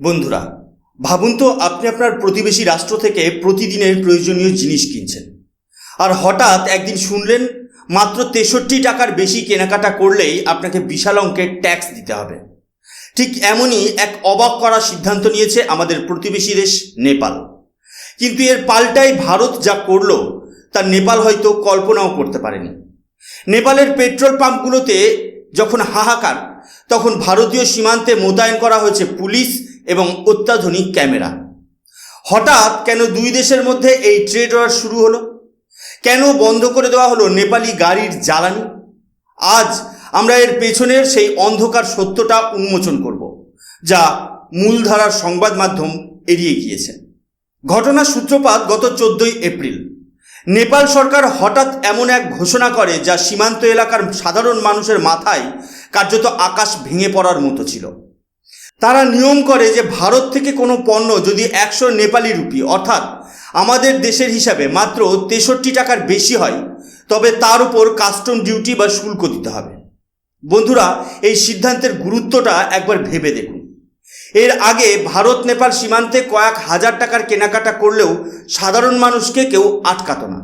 বন্ধুরা, ভাবুন তো আপনি আপনার প্রতিবেশী রাষ্ট্র থেকে প্রতিদিনের প্রয়োজনীয় জিনিস কিনছেন, আর হঠাৎ একদিন শুনলেন মাত্র 63 টাকার বেশি কেনাকাটা করলেই আপনাকে বিশাল অঙ্কের ট্যাক্স দিতে হবে। ঠিক এমনই এক অবাক করা সিদ্ধান্ত নিয়েছে আমাদের প্রতিবেশী দেশ নেপাল। কিন্তু এর পাল্টায় ভারত যা করল তা নেপাল হয়তো কল্পনাও করতে পারেনি। নেপালের পেট্রোল পাম্পগুলোতে যখন হাহাকার, তখন ভারতীয় সীমান্তে মোতায়েন করা হয়েছে পুলিশ এবং অত্যাধুনিক ক্যামেরা। হঠাৎ কেন দুই দেশের মধ্যে এই ট্রেড ওয়ার শুরু হলো? কেন বন্ধ করে দেওয়া হলো নেপালি গাড়ির জ্বালানি? আজ আমরা এর পেছনের সেই অন্ধকার সত্যটা উন্মোচন করব, যা মূলধারার সংবাদ মাধ্যম এড়িয়ে গিয়েছে। ঘটনার সূত্রপাত গত 14ই এপ্রিল। নেপাল সরকার হঠাৎ এমন এক ঘোষণা করে যা সীমান্ত এলাকার সাধারণ মানুষের মাথায় কার্যত আকাশ ভেঙে পড়ার মতো ছিল। তারা নিয়ম করে যে ভারত থেকে কোনো পণ্য যদি 100 নেপালি রুপি অর্থাৎ আমাদের দেশের হিসাবে মাত্র 63 টাকার বেশি হয়, তবে তার উপর কাস্টম ডিউটি বা শুল্ক দিতে হবে। বন্ধুরা, এই সিদ্ধান্তের গুরুত্বটা একবার ভেবে দেখুন। এর আগে ভারত নেপাল সীমান্তে কয়েক হাজার টাকার কেনাকাটা করলেও সাধারণ মানুষকে কেউ আটকাতো না।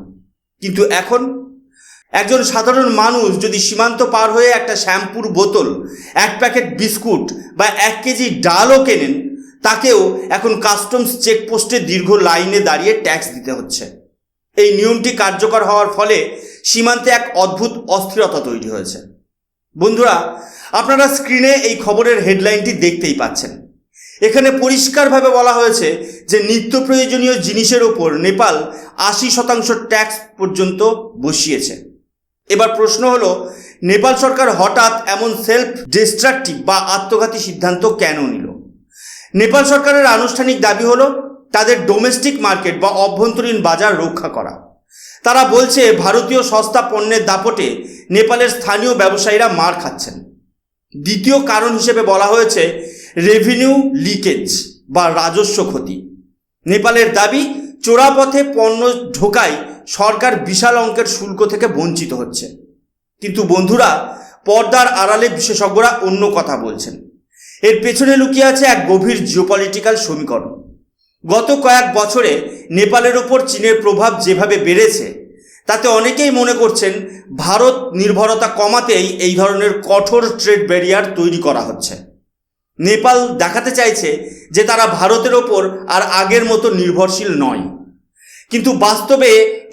কিন্তু এখন একজন সাধারণ মানুষ যদি সীমান্ত পার হয়ে একটা শ্যাম্পুর বোতল, এক প্যাকেট বিস্কুট বা 1 কেজি ডালও কেনেন, তাকেও এখন কাস্টমস চেকপোস্টে দীর্ঘ লাইনে দাঁড়িয়ে ট্যাক্স দিতে হচ্ছে। এই নিয়মটি কার্যকর হওয়ার ফলে সীমান্তে এক অদ্ভুত অস্থিরতা তৈরি হয়েছে। বন্ধুরা, আপনারা স্ক্রিনে এই খবরের হেডলাইনটি দেখতেই পাচ্ছেন। এখানে পরিষ্কারভাবে বলা হয়েছে যে নিত্য প্রয়োজনীয় জিনিসের ওপর নেপাল 80% ট্যাক্স পর্যন্ত বসিয়েছে। এবার প্রশ্ন হলো, নেপাল সরকার হঠাৎ এমন সেলফ ডিস্ট্রাকটিভ বা আত্মঘাতী সিদ্ধান্ত কেন নিল? নেপাল সরকারের আনুষ্ঠানিক দাবি হলো তাদের ডোমেস্টিক মার্কেট বা অভ্যন্তরীণ বাজার রক্ষা করা। তারা বলছে ভারতীয় সস্তা পণ্যের দাপটে নেপালের স্থানীয় ব্যবসায়ীরা মার খাচ্ছেন। দ্বিতীয় কারণ হিসেবে বলা হয়েছে রেভিনিউ লিকেজ বা রাজস্ব ক্ষতি। নেপালের দাবি চোরাপথে পণ্য ঢোকায় সরকার বিশাল অঙ্কের শুল্ক থেকে বঞ্চিত হচ্ছে। কিন্তু বন্ধুরা, পর্দার আড়ালে বিশেষজ্ঞরা অন্য কথা বলছেন। এর পেছনে লুকিয়ে আছে এক গভীর জিওপলিটিক্যাল সমীকরণ। গত কয়েক বছরে নেপালের ওপর চীনের প্রভাব যেভাবে বেড়েছে, তাতে অনেকেই মনে করছেন ভারত নির্ভরতা কমাতেই এই ধরনের কঠোর ট্রেড ব্যারিয়ার তৈরি করা হচ্ছে। নেপাল দেখাতে চাইছে যে তারা ভারতের ওপর আর আগের মতো নির্ভরশীল নয়। কিন্তু বাস্তবে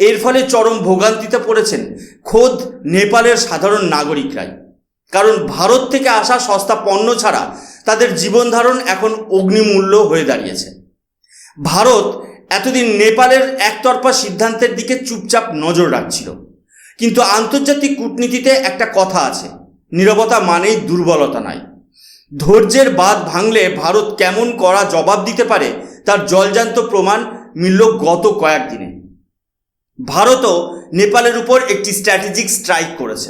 এর ফলে চরম ভোগান্তিতে পড়েছেন খোদ নেপালের সাধারণ নাগরিকরাই। কারণ ভারত থেকে আসা সস্তা পণ্য ছাড়া তাদের জীবনধারণ এখন অগ্নিমূল্য হয়ে দাঁড়িয়েছে। ভারত এতদিন নেপালের একতরফা সিদ্ধান্তের দিকে চুপচাপ নজর রাখছিল। কিন্তু আন্তর্জাতিক কূটনীতিতে একটা কথা আছে, নীরবতা মানেই দুর্বলতা নয়। ধৈর্যের বাঁধ ভাঙলে ভারত কেমন কড়া জবাব দিতে পারে তার জলজান্ত প্রমাণ মিলল গত কয়েকদিনে। ভারতও নেপালের উপর একটি স্ট্র্যাটেজিক স্ট্রাইক করেছে।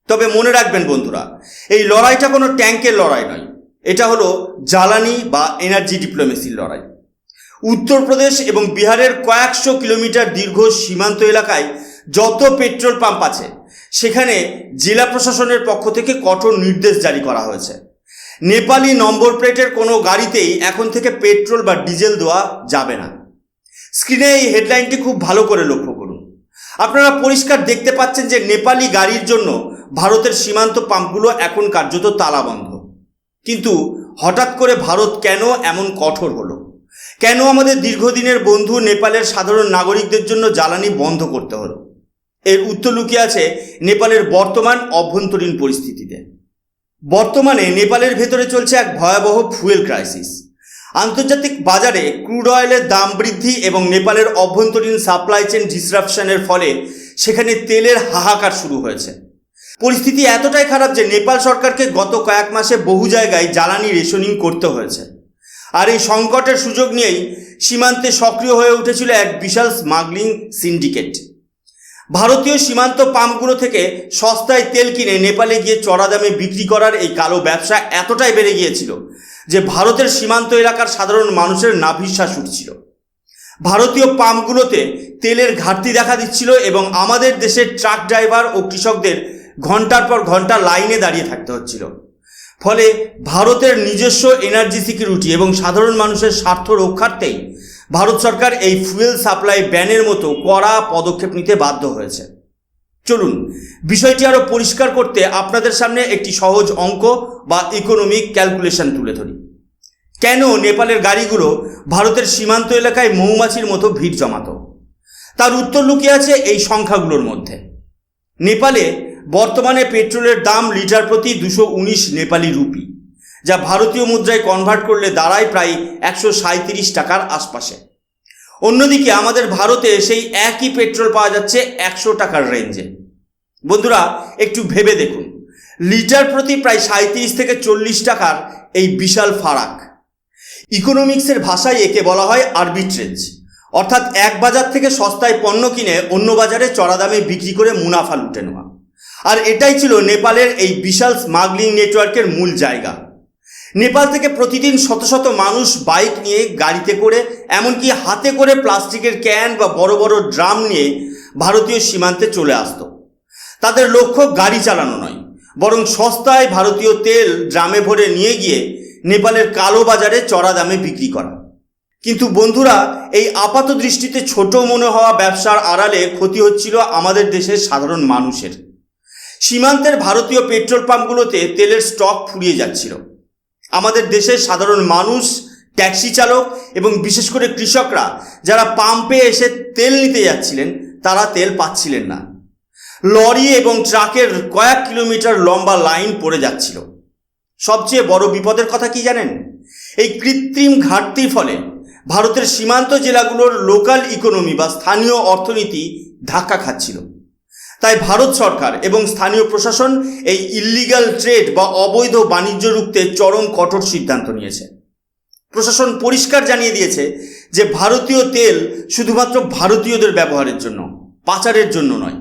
তবে মনে রাখবেন বন্ধুরা, এই লড়াইটা কোনো ট্যাঙ্কের লড়াই নয়, এটা হলো জ্বালানি বা এনার্জি ডিপ্লোমেসির লড়াই। উত্তরপ্রদেশ এবং বিহারের কয়েকশো কিলোমিটার দীর্ঘ সীমান্ত এলাকায় যত পেট্রোল পাম্প আছে, সেখানে জেলা প্রশাসনের পক্ষ থেকে কঠোর নির্দেশ জারি করা হয়েছে। নেপালি নম্বর প্লেটের কোনো গাড়িতেই এখন থেকে পেট্রোল বা ডিজেল দেওয়া যাবে না। স্ক্রিনে এই হেডলাইনটি খুব ভালো করে লক্ষ্য করুন। আপনারা পরিষ্কার দেখতে পাচ্ছেন যে নেপালি গাড়ির জন্য ভারতের সীমান্ত পাম্পগুলো এখন কার্যত তালাবন্ধ। কিন্তু হঠাৎ করে ভারত কেন এমন কঠোর হলো? কেন আমাদের দীর্ঘদিনের বন্ধু নেপালের সাধারণ নাগরিকদের জন্য জ্বালানি বন্ধ করতে হলো? এর উত্তর লুকিয়ে আছে নেপালের বর্তমান অভ্যন্তরীণ পরিস্থিতিতে। বর্তমানে নেপালের ভেতরে চলছে এক ভয়াবহ ফুয়েল ক্রাইসিস। আন্তর্জাতিক বাজারে ক্রুড অয়েলের দাম বৃদ্ধি এবং নেপালের অভ্যন্তরীণ সাপ্লাই চেন ডিসরাপশনের ফলে সেখানে তেলের হাহাকার শুরু হয়েছে। পরিস্থিতি এতটাই খারাপ যে নেপাল সরকারকে গত কয়েক মাসে বহু জায়গায় জ্বালানি রেশনিং করতে হয়েছে। আর এই সংকটের সুযোগ নিয়েই সীমান্তে সক্রিয় হয়ে উঠেছিল এক বিশাল স্মাগলিং সিন্ডিকেট। ভারতীয় সীমান্ত পাম্পগুলো থেকে সস্তায় তেল কিনে নেপালে গিয়ে চড়া দামে বিক্রি করার এই কালো ব্যবসা এতটাই বেড়ে গিয়েছিল যে ভারতের সীমান্ত এলাকার সাধারণ মানুষের নাভিশ্বাস উঠছিল। ভারতীয় পাম্পগুলোতে তেলের ঘাটতি দেখা দিচ্ছিল এবং আমাদের দেশের ট্রাক ড্রাইভার ও কৃষকদের ঘন্টার পর ঘন্টা লাইনে দাঁড়িয়ে থাকতে হচ্ছিল। ফলে ভারতের নিজস্ব এনার্জি সিকিউরিটি এবং সাধারণ মানুষের স্বার্থ রক্ষার্থেই ভারত সরকার এই ফুয়েল সাপ্লাই ব্যানের মতো কড়া পদক্ষেপ নিতে বাধ্য হয়েছে। চলুন বিষয়টি আরও পরিষ্কার করতে আপনাদের সামনে একটি সহজ অঙ্ক বা ইকোনমিক ক্যালকুলেশন তুলে ধরি। কেন নেপালের গাড়িগুলো ভারতের সীমান্ত এলাকায় মৌমাছির মতো ভিড় জমাতো? তার উত্তর লুকিয়ে আছে এই সংখ্যাগুলোর মধ্যে। নেপালে বর্তমানে পেট্রোলের দাম লিটার প্রতি 219 নেপালি রুপি, যা ভারতীয় মুদ্রায় কনভার্ট করলে দাঁড়ায় প্রায় 137 টাকার আশপাশে। অন্যদিকে আমাদের ভারতে সেই একই পেট্রোল পাওয়া যাচ্ছে 100 টাকার রেঞ্জে। বন্ধুরা, একটু ভেবে দেখুন, লিটার প্রতি প্রায় 37 থেকে 40 টাকার এই বিশাল ফারাক। ইকোনমিক্সের ভাষায় একে বলা হয় আরবিট্রেজ, অর্থাৎ এক বাজার থেকে সস্তায় পণ্য কিনে অন্য বাজারে চড়া দামে বিক্রি করে মুনাফা লুটে নেওয়া। আর এটাই ছিল নেপালের এই বিশাল স্মাগলিং নেটওয়ার্কের মূল জায়গা। নেপাল থেকে প্রতিদিন শত শত মানুষ বাইক নিয়ে, গাড়িতে করে, এমনকি হাতে করে প্লাস্টিকের ক্যান বা বড় বড় ড্রাম নিয়ে ভারতীয় সীমান্তে চলে আসতো। তাদের লক্ষ্য গাড়ি চালানো নয়, বরং সস্তায় ভারতীয় তেল ড্রামে ভরে নিয়ে গিয়ে নেপালের কালো বাজারে চড়া দামে বিক্রি করা। কিন্তু বন্ধুরা, এই আপাত দৃষ্টিতে ছোট মনে হওয়া ব্যবসার আড়ালে ক্ষতি হচ্ছিল আমাদের দেশের সাধারণ মানুষের। সীমান্তের ভারতীয় পেট্রোল পাম্পগুলোতে তেলের স্টক ফুরিয়ে যাচ্ছিল। আমাদের দেশের সাধারণ মানুষ, ট্যাক্সি চালক এবং বিশেষ করে কৃষকরা যারা পাম্পে এসে তেল নিতে যাচ্ছিলেন, তারা তেল পাচ্ছিলেন না। লরি এবং ট্রাকের কয়েক কিলোমিটার লম্বা লাইন পড়ে যাচ্ছিল। সবচেয়ে বড় বিপদের কথা কি জানেন? এই কৃত্রিম ঘাটতির ফলে ভারতের সীমান্ত জেলাগুলোর লোকাল ইকোনমি বা স্থানীয় অর্থনীতি ধাক্কা খাচ্ছিল। তাই ভারত সরকার এবং স্থানীয় প্রশাসন এই ইল্লিগাল ট্রেড বা অবৈধ বাণিজ্য রুখতে চরম কঠোর সিদ্ধান্ত নিয়েছে। প্রশাসন পরিষ্কার জানিয়ে দিয়েছে যে ভারতীয় তেল শুধুমাত্র ভারতীয়দের ব্যবহারের জন্য, পাচারের জন্য নয়।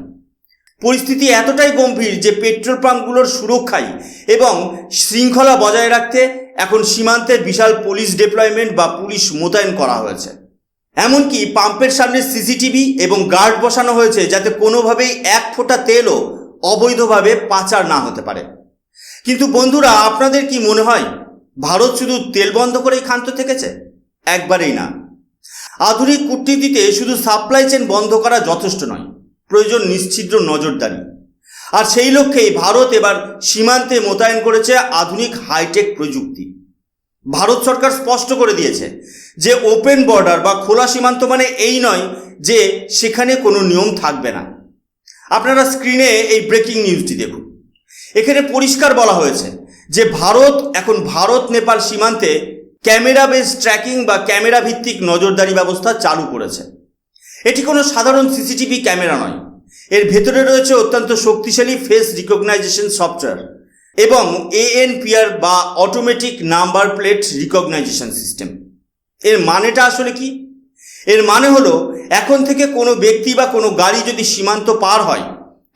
পরিস্থিতি এতটাই গম্ভীর যে পেট্রোল পাম্পগুলোর সুরক্ষায় এবং শৃঙ্খলা বজায় রাখতে এখন সীমান্তে বিশাল পুলিশ ডেপ্লয়মেন্ট বা পুলিশ মোতায়েন করা হয়েছে। এমনকি পাম্পের সামনে সিসিটিভি এবং গার্ড বসানো হয়েছে, যাতে কোনোভাবেই এক ফোঁটা তেলও অবৈধভাবে পাচার না হতে পারে। কিন্তু বন্ধুরা, আপনাদের কি মনে হয় ভারত শুধু তেল বন্ধ করেই ক্ষান্ত থেকেছে? একবারেই না। আধুনিক কূটনীতিতে শুধু সাপ্লাই চেন বন্ধ করা যথেষ্ট নয়, প্রয়োজন নিশ্ছিদ্র নজরদারি। আর সেই লক্ষ্যেই ভারত এবার সীমান্তে মোতায়েন করেছে আধুনিক হাইটেক প্রযুক্তি। ভারত সরকার স্পষ্ট করে দিয়েছে যে ওপেন বর্ডার বা খোলা সীমান্ত মানে এই নয় যে সেখানে কোনো নিয়ম থাকবে না। আপনারা স্ক্রিনে এই ব্রেকিং নিউজটি দেখুন। এখানে পরিষ্কার বলা হয়েছে যে ভারত নেপাল সীমান্তে ক্যামেরা বেস ট্র্যাকিং বা ক্যামেরা ভিত্তিক নজরদারি ব্যবস্থা চালু করেছে। এটি কোনো সাধারণ সিসিটিভি ক্যামেরা নয়, এর ভেতরে রয়েছে অত্যন্ত শক্তিশালী ফেস রিকগনাইজেশন সফটওয়্যার এবং ANPR বা automatic number plate recognition system. এর মানেটা আসলে কি? এর মানে হলো, এখন থেকে কোনো ব্যক্তি বা কোনো গাড়ি যদি সীমান্ত পার হয়,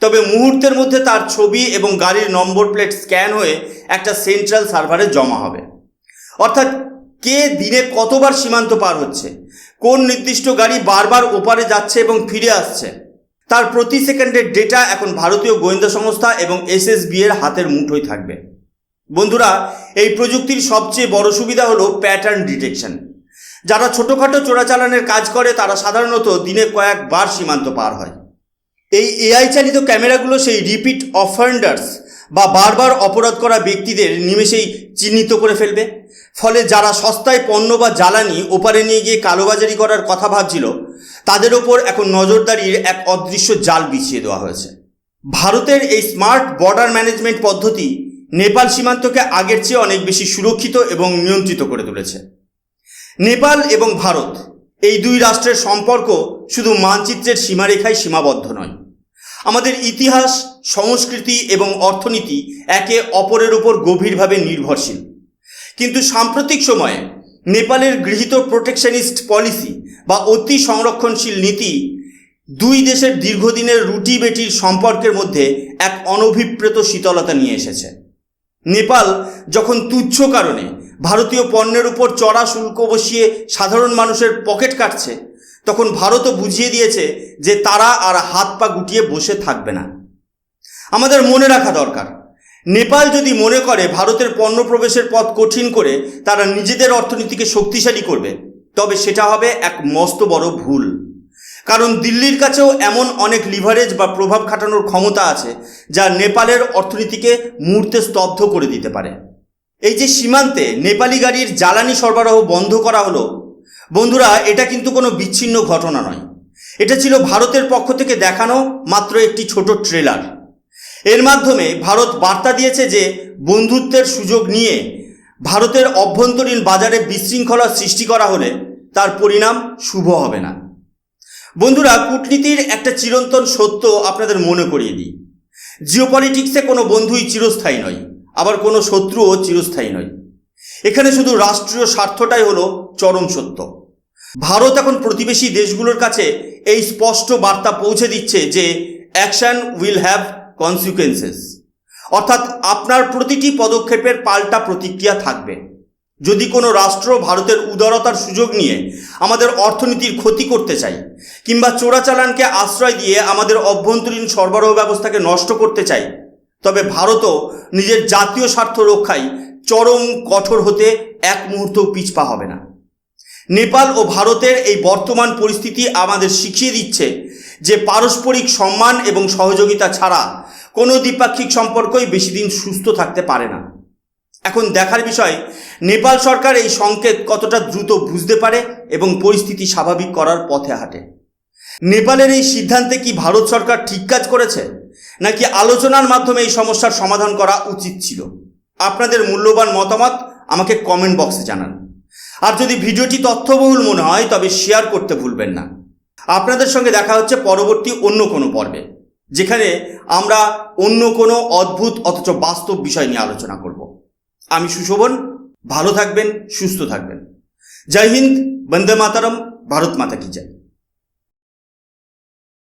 তবে মুহূর্তের মধ্যে তার ছবি এবং গাড়ির নম্বর প্লেট স্ক্যান হয়ে একটা সেন্ট্রাল সার্ভারে জমা হবে। অর্থাৎ কে দিনে কতবার সীমান্ত পার হচ্ছে, কোন নির্দিষ্ট গাড়ি বারবার ওপারে যাচ্ছে এবং ফিরে আসছে, তার প্রতি সেকেন্ডের ডেটা এখন ভারতীয় গোয়েন্দা সংস্থা এবং SSB এর হাতের মুঠোয় থাকবে। বন্ধুরা, এই প্রযুক্তির সবচেয়ে বড় সুবিধা হলো প্যাটার্ন ডিটেকশন। যারা ছোটোখাটো চোরাচালানের কাজ করে তারা সাধারণত দিনে কয়েকবার সীমান্ত পার হয়। এই AI চালিত ক্যামেরাগুলো সেই রিপিট অফেন্ডার্স বা বারবার অপরাধ করা ব্যক্তিদের নিমেষেই চিহ্নিত করে ফেলবে। ফলে যারা সস্তায় পণ্য বা জ্বালানি ওপারে নিয়ে গিয়ে কালোবাজারি করার কথা ভাবছিল, তাদের ওপর এখন নজরদারির এক অদৃশ্য জাল বিছিয়ে দেওয়া হয়েছে। ভারতের এই স্মার্ট বর্ডার ম্যানেজমেন্ট পদ্ধতি নেপাল সীমান্তকে আগের চেয়ে অনেক বেশি সুরক্ষিত এবং নিয়ন্ত্রিত করে তুলেছে। নেপাল এবং ভারত এই দুই রাষ্ট্রের সম্পর্ক শুধু মানচিত্রের সীমারেখায় সীমাবদ্ধ নয়। আমাদের ইতিহাস, সংস্কৃতি এবং অর্থনীতি একে অপরের উপর গভীরভাবে নির্ভরশীল। কিন্তু সাম্প্রতিক সময়ে নেপালের গৃহীত প্রোটেকশনিস্ট পলিসি বা অতি সংরক্ষণশীল নীতি দুই দেশের দীর্ঘদিনের রুটি বেটির সম্পর্কের মধ্যে এক অনভিপ্রেত শীতলতা নিয়ে এসেছে। নেপাল যখন তুচ্ছ কারণে ভারতীয় পণ্যের উপর চড়া শুল্ক বসিয়ে সাধারণ মানুষের পকেট কাটছে, তখন ভারতও বুঝিয়ে দিয়েছে যে তারা আর হাত পা গুটিয়ে বসে থাকবে না। আমাদের মনে রাখা দরকার, নেপাল যদি মনে করে ভারতের পণ্য প্রবেশের পথ কঠিন করে তারা নিজেদের অর্থনীতিকে শক্তিশালী করবে, তবে সেটা হবে এক মস্ত বড় ভুল। কারণ দিল্লির কাছেও এমন অনেক লিভারেজ বা প্রভাব খাটানোর ক্ষমতা আছে যা নেপালের অর্থনীতিকে মুহূর্তে স্তব্ধ করে দিতে পারে। এই যে সীমান্তে নেপালি গাড়ির জ্বালানি সরবরাহ বন্ধ করা হলো, বন্ধুরা, এটা কিন্তু কোনো বিচ্ছিন্ন ঘটনা নয়। এটা ছিল ভারতের পক্ষ থেকে দেখানো মাত্র একটি ছোট ট্রেলার। এর মাধ্যমে ভারত বার্তা দিয়েছে যে বন্ধুত্বের সুযোগ নিয়ে ভারতের অভ্যন্তরীণ বাজারে বিশৃঙ্খলা সৃষ্টি করা হলে তার পরিণাম শুভ হবে না। বন্ধুরা, কূটনীতির একটা চিরন্তন সত্য আপনাদের মনে করিয়ে দিই। জিওপলিটিক্সে কোনো বন্ধুই চিরস্থায়ী নয়, আবার কোনো শত্রুও চিরস্থায়ী নয়। এখানে শুধু রাষ্ট্রীয় স্বার্থটাই হলো চরম সত্য। ভারত এখন প্রতিবেশী দেশগুলোর কাছে এই স্পষ্ট বার্তা পৌঁছে দিচ্ছে যে অ্যাকশন উইল হ্যাভ কনসিকুয়েন্সেস, অর্থাৎ আপনার প্রতিটি পদক্ষেপের পাল্টা প্রতিক্রিয়া থাকবে। যদি কোনো রাষ্ট্র ভারতের উদারতার সুযোগ নিয়ে আমাদের অর্থনীতির ক্ষতি করতে চায় কিংবা চোরাচালানকে আশ্রয় দিয়ে আমাদের অভ্যন্তরীণ সরবরাহ ব্যবস্থাকে নষ্ট করতে চায়, তবে ভারতও নিজের জাতীয় স্বার্থ রক্ষায় চরম কঠোর হতে এক মুহূর্তও পিছপা হবে না। নেপাল ও ভারতের এই বর্তমান পরিস্থিতি আমাদের শিখিয়ে দিচ্ছে যে পারস্পরিক সম্মান এবং সহযোগিতা ছাড়া কোনো দ্বিপাক্ষিক সম্পর্কই বেশি দিন সুস্থ থাকতে পারে না। এখন দেখার বিষয় নেপাল সরকার এই সংকেত কতটা দ্রুত বুঝতে পারে এবং পরিস্থিতি স্বাভাবিক করার পথে হাঁটে। নেপালের এই সিদ্ধান্তে কি ভারত সরকার ঠিক কাজ করেছে, নাকি আলোচনার মাধ্যমে এই সমস্যার সমাধান করা উচিত ছিল? আপনাদের মূল্যবান মতামত আমাকে কমেন্ট বক্সে জানান। আর যদি ভিডিওটি তথ্যবহুল মনে হয় তবে শেয়ার করতে ভুলবেন না। আপনাদের সঙ্গে দেখা হচ্ছে পরবর্তী অন্য কোনো পর্বে, যেখানে আমরা অন্য কোনো অদ্ভুত অথচ বাস্তব বিষয় নিয়ে আলোচনা করব। আমি সুশোভন, ভালো থাকবেন, সুস্থ থাকবেন। জয় হিন্দ, বন্দে মাতরম, ভারত মাতা কি জয়।